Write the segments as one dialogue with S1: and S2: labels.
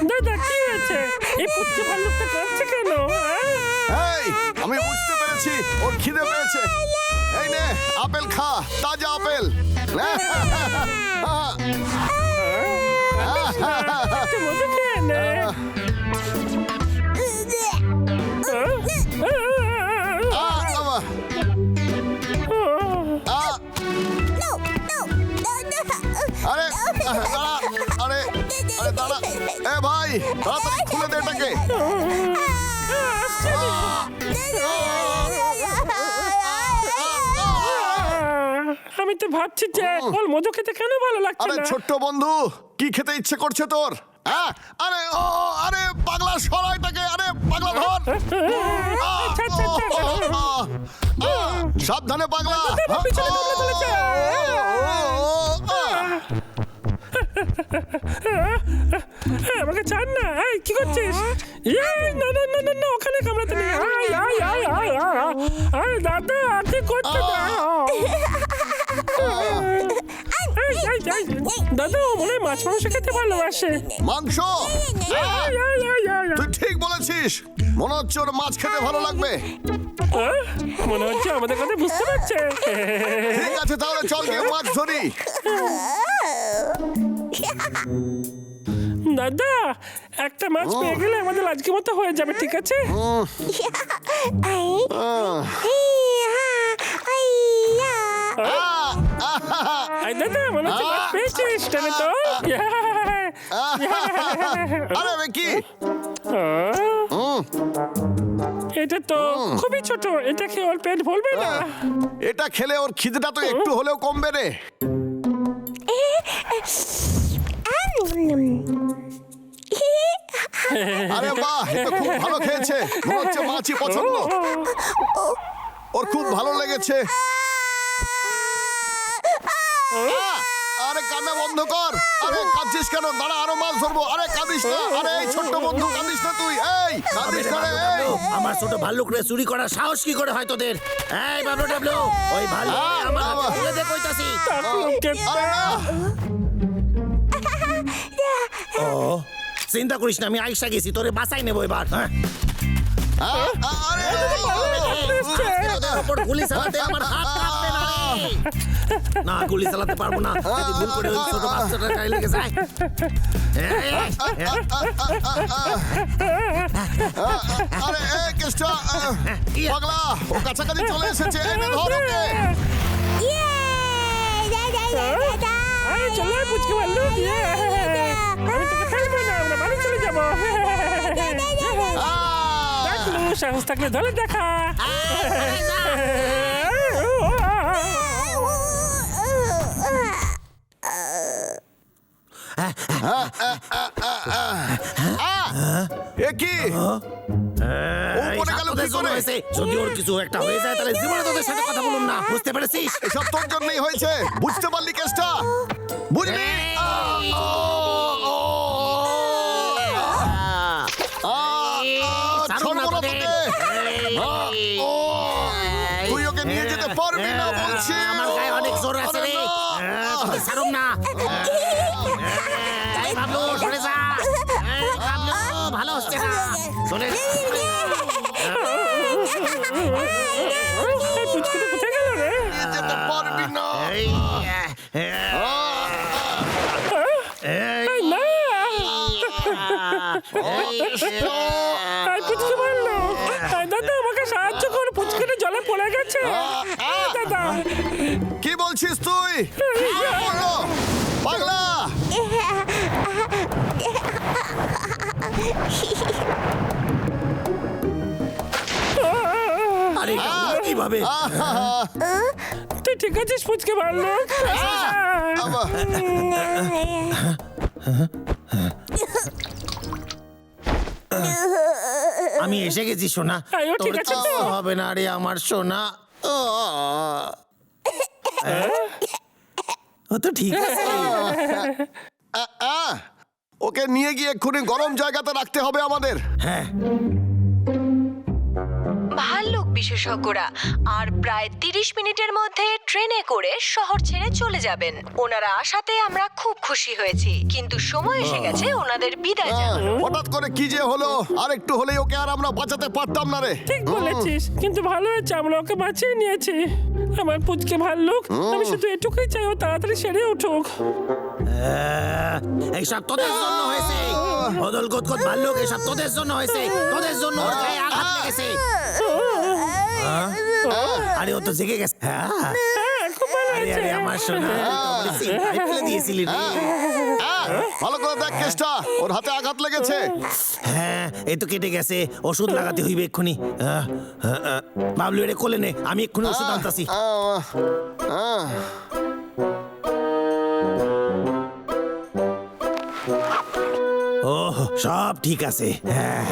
S1: দাদা কি হয়েছে? এই পুচকে ভাল্লুকটা কাঁদছে কেন?
S2: এই, আমি বুঝতে পেরেছি ওর খিদে পেয়েছে। এই নে আপেল খা, তাজা আপেল।
S1: একটু মধু খেয়ে নে।
S2: আরে দাঁড়া, আরে আরে দাঁড়া, এ ভাই তাড়াতাড়ি খুলে দে এটাকে।
S1: আমি তো ভাবছি যে ওর মধু খেতে কেন ভালো লাগছে
S2: আরে
S1: না।
S2: ছোট্ট বন্ধু, কি খেতে ইচ্ছে করছে তোর? আরে ও আরে পাগলা সরাইটাকে, আরে পাগলা ধর।
S1: আচ্ছা, আচ্ছা, আচ্ছা।
S2: সাবধানে পাগলা।
S1: পিছনে দৌড়ে চলেছে। আমাকে ছাড় না। এই কি করছিস? না না না না না, ওখানে কামড়াতে নেই। আরে দাদা কি করছো? দাদা ও মনে হয় মাছ মাংস খেতে ভালোবাসে।
S2: মাংস? তুই ঠিক বলেছিস, মনে হচ্ছে ওর মাছ খেতে ভালো লাগবে।
S1: মনে হচ্ছে আমাদের কথা বুঝতে পারছে।
S2: ঠিক আছে তাহলে চল গিয়ে মাছ ধরি।
S1: দাদা একটা মাছ পেয়ে গেলে আমাদের আজকে মতো হয়ে যাবে, ঠিক আছে? দাদা মনে হচ্ছে মাছ পেয়েছিস, টেনে তো।
S2: আরে কি?
S1: এটা তো খুবই ছোট, এটা খেয়ে ওর পেট ভরবে না।
S2: এটা খেলে ওর খিদেটা তো একটু হলেও কমবে রে। আরে বাহ, এটা খুব ভালো খেয়েছে, মনে হচ্ছে মাছই পছন্দ। ওর খুব ভালো লেগেছে। আরে কান্না বন্ধ কর। আরে কাঁদছিস কেন? দাঁড়া আরো মাছ ধরবো। আরে কাঁদিস না। আরে এই ছোট্ট বন্ধু কাঁদিস না তুই। এই কাঁদিস না রে। এই
S3: আমার ছোট ভাল্লুক রে চুরি করার সাহস কি করে হয় তোদের? এই বাবলু ডাবলু, ওই ভাল্লুক আমার হাতে তুলে দে কইতাছি।
S2: আরে না।
S3: ও চিন্তা করিস না, আমি আইসা গেছি, তোরে বাঁচাই নেবো এবার।
S2: আরে
S3: তোদের উপর গুলি চালাতে আমার হাত কাঁপবে না রে। না গুলি চালাতে পারবো না, যদি ভুল করে ওই ছোট বাচ্চাটার গায়ে লেগে যায়।
S2: আরে এই কেষ্টা পাগলা, ও কাছাকাছি চলে এসেছে। এই নে ধর ওকে।
S1: চলো পুচকে ভাল্লুক, আমি তোকে ফেলবো না, আমরা বাড়ি চলে যাবো। সাহস থাকলে ধরে দেখা।
S2: এ কি?
S3: যদি ওর কিছু একটা হয়ে যায় তাহলে জীবনে তোদের সাথে কথা বলুন না, বুঝতে পেরেছিস?
S2: এসব তোর জন্যই হয়েছে, বুঝতে পারলি কেষ্টা? বুঝলি? তুই ওকে নিয়ে যেতে পারবি না বলছি।
S3: আমার গায়ে অনেক জোর আছে রে, ছাড়ুন না। এই বাবলু সরে যা। এই বাবলু, ভালো হচ্ছে না, সরে যা।
S1: পুচকিটা কোথায় গেল রে?
S2: নিয়ে যেতে পারবি না।
S1: না পুচকে মারলো। দাদা আমাকে সাহায্য কর, পুচকিটা জলে পড়ে গেছে। দাদা
S2: কি বলছিস তুই? বলো, পাগলা।
S3: আরে কিভাবে?
S1: তুই ঠিক আছিস পুচকে ভাল্লুক?
S3: আমি এসে গেছি সোনা, তোর কিছু হবে না রে আমার সোনা। ও তো ঠিক আছে।
S2: ওকে নিয়ে গিয়ে এক্ষুনি গরম জায়গাতে রাখতে হবে আমাদের।
S3: হ্যাঁ
S4: ভালো বিশেষজ্ঞরা আর প্রায় 30 মিনিটের মধ্যে ট্রেনে করে শহর ছেড়ে চলে যাবেন। ওনারা আসাতে আমরা খুব খুশি হয়েছি, কিন্তু সময় এসে গেছে ওনাদের বিদায় জানানোর।
S2: হঠাৎ করে কি যে হলো, আর একটু হলেই ওকে আর আমরা বাঁচাতে পারতাম না রে।
S1: ঠিক বলেছিস, কিন্তু ভালো হয়েছে আমরা ওকে বাঁচিয়ে নিয়েছি। আমার পুচকে ভাল্লুক, আমি শুধু এটুকুই চাই ও তাড়াতাড়ি সেরে উঠুক।
S3: এইসব তোদের জন্য হয়েছে। বদল গদগদ ভাল্লুক, এসব তোদের জন্য হয়েছে। তোদের জন্য ওর গায়ে আঘাত লেগেছে। আরে ও তো জেগে গেছে।
S1: খুব ভালো
S3: আরে
S1: হয়েছে।
S3: আরে আমার সোনা, চিন্তায় ফেলে দিয়েছিলি রে।
S2: ভালো করে দেখ কেসটা, ওর হাতে আঘাত লেগেছে।
S3: হ্যাঁ, এই তো কেটে গেছে। ওষুধ লাগাতে হইবে এক্ষুনি। বাবলু এরে কোলে নে, আমি এক্ষুনি ওষুধ আনতাছি। ওহ, সব ঠিক আছে। হ্যাঁ,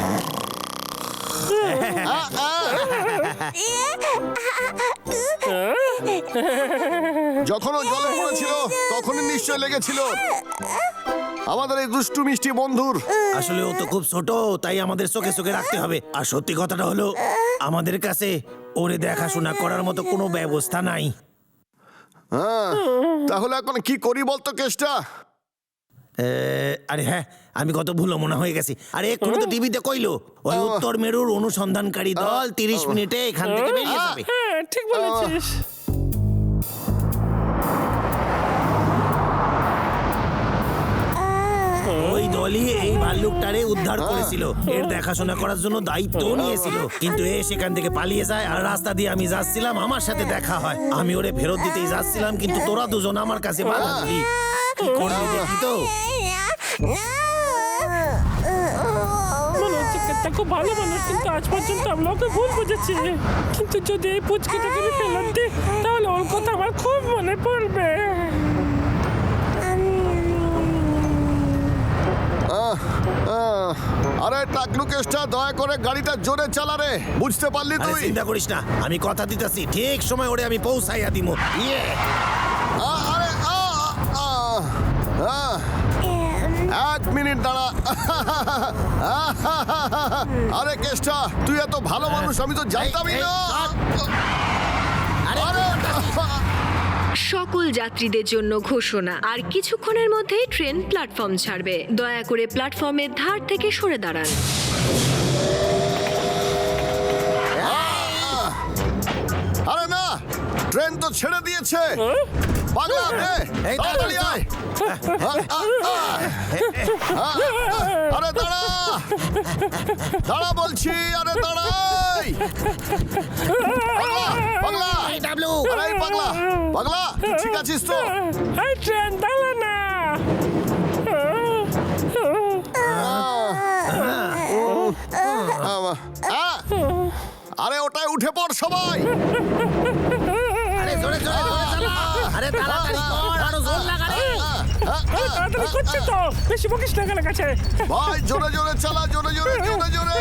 S2: যখন ও জলে পড়েছিল তখনই নিশ্চয় লেগেছিল আমাদের এই দুষ্টু মিষ্টি বন্ধুর।
S3: আসলে ও তো খুব ছোট, তাই আমাদের চোখে চোখে রাখতে হবে। আর সত্যি কথাটা হলো, আমাদের কাছে ওরে দেখাশোনা করার মতো কোনো ব্যবস্থা নাই।
S2: তাহলে এখন কি করি বলতো কেসটা?
S3: আরে হ্যাঁ, আমি কত ভুলো মনে হয়ে গেছি। আরে এক্ষুনি তো টিভিতে কইলো ওই উত্তর মেরুর অনুসন্ধানকারী দল 30 মিনিটে এখান থেকে বেরিয়ে যাবে।
S1: হ্যাঁ ঠিক বলেছিস।
S3: ওই দলই এই ভাল্লুকটারে উদ্ধার করেছিল, এর দেখাশোনা করার জন্য দায়িত্ব নিয়েছিল। কিন্তু এ সেখান থেকে পালিয়ে যায়, আর রাস্তা দিয়ে আমি যাচ্ছিলাম, আমার সাথে দেখা হয়। আমি ওরে ফেরত দিতেই যাচ্ছিলাম, কিন্তু তোরা দুজন আমার কাছে বাধা দিলি। কি করবি দেখি তো।
S1: মনে হচ্ছে কেতটা খুব ভালো মানুষ, কিন্তু আজ পর্যন্ত আমরা ওকে ভুল বুঝেছি। কিন্তু যদি এই পুচকিটাকে আমি ফেরত দিই, তাহলে ওর কথা আমার খুব মনে পড়বে।
S2: আরে টাকলু কেসটা, দয়া করে গাড়িটা জোরে চালা রে। বুঝতে পারলি
S3: আরে
S2: তুই?
S3: চিন্তা করিস না, আমি কথা দিতেছি, ঠিক সময় ওরে আমি পৌঁছাইয়া দিমু। ইয়ে
S2: আরে 1 মিনিট দাঁড়া। আরে কেষ্টা, তুই এত ভালো মানুষ আমি তো জানতামই না। আরে
S4: সকল যাত্রীদের জন্য ঘোষণা, আর কিছুক্ষণের মধ্যেই ট্রেন প্ল্যাটফর্ম ছাড়বে। দয়া করে প্ল্যাটফর্মের ধার থেকে সরে দাঁড়ান।
S2: আরে না, ট্রেন তো ছেড়ে দিয়েছে। পাগলা রে,
S3: এই
S2: তাড়াতাড়ি আয়। আরে দাঁড়া, দাঁড়া বলছি, আরে দাঁড়াই। পাগলা,
S3: এই ডাবলু,
S2: আরে এই পাগলা, পাগলা তুই ঠিক আছিস তো?
S1: এই ট্রেন দাঁড়া না।
S2: আরে ওটায় উঠে পড় সবাই।
S3: আরে জোরে জোরে জোরে চালা। আরে তাড়াতাড়ি কর, আরো জোর লাগা রে।
S1: তাড়াতাড়ি করছি তো, বেশি বকিস না গেলে কাছে।
S2: ভাই জোরে জোরে চালা, জোরে জোরে জোরে জোরে।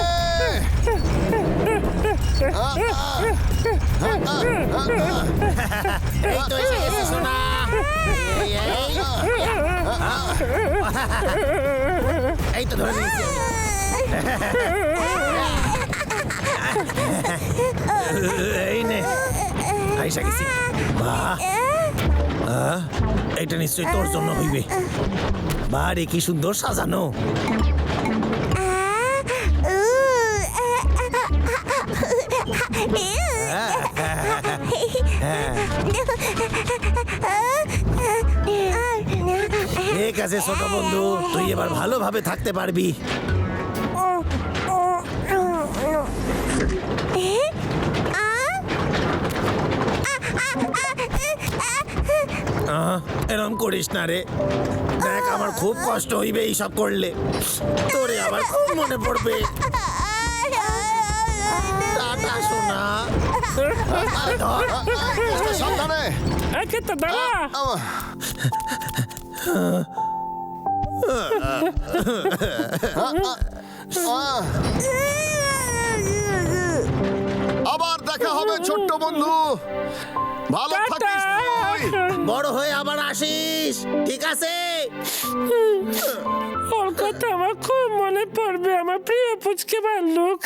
S3: এই তো এসে গেছে সোনা। এই, এই তো ধরে নিয়েছি আমি। এই নে, আইসা গেছি। বাহ, এটা নিশ্চয়ই তোর জন্য হইবে। বারে কি সুন্দর সাজানো। ঠিক আছে ছোট বন্ধু, তুই এবার ভালোভাবে থাকতে পারবি। এরম করিস না রে, দেখ আমার খুব কষ্ট হইবে এইসব করলে। তোরে আবার খুব মনে পড়বে। টাটা সোনা। আরে ধর,
S2: সাবধানে।
S1: একে তো দাঁড়া।
S2: আবার দেখা হবে ছোট্ট বন্ধু, ভালো থাকিস তুই।
S3: বড় হয়ে আবার আসিস, ঠিক আছে?
S1: ওর কথা আমার খুব মনে পড়বে, আমার প্রিয় পুচকে ভাল্লুক।